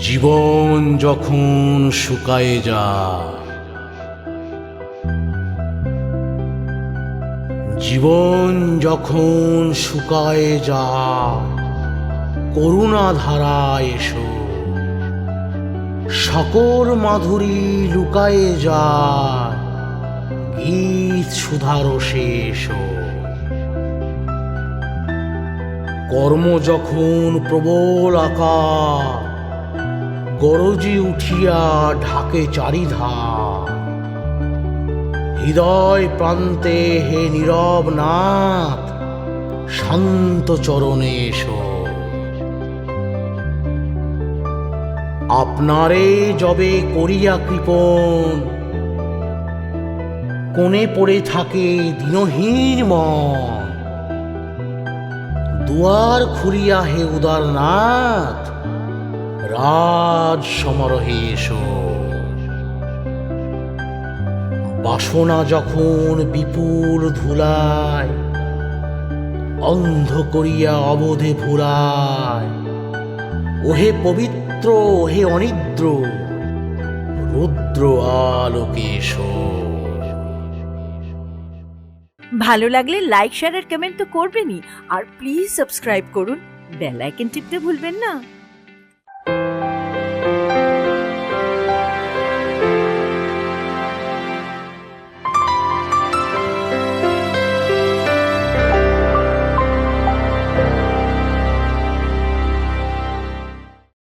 জীবন যখন শুকায়ে যায়, জীবন যখন শুকায়ে যায়, করুণা ধারায় এসো। সকল মাধুরী লুকায়ে যায়, গীত সুধারসে এসো। কর্ম যখন প্রবল আকার, গরজি উঠিয়া ঢাকে চারিধার। হৃদয় প্রান্তে হে নীরব নাথ, শান্ত চরণে এসো। আপনারে যবে করিয়া কৃপণ, কোণে পড়ে থাকে দীনহীন মন। দুয়ার খুলিয়া হে উদারনাথ, রাজ সমারোহে এসো। বাসনা যখন বিপুল ধুলায়, অন্ধ করিয়া অবোধে ভুলায়। ওহে পবিত্র, হে অনিদ্র, রুদ্র আলোকে এসো। ভালো লাগলে লাইক শেয়ার আর কমেন্ট তো করবেনই, আর প্লিজ সাবস্ক্রাইব করুন, বেল আইকন টিপতে ভুলবেন না।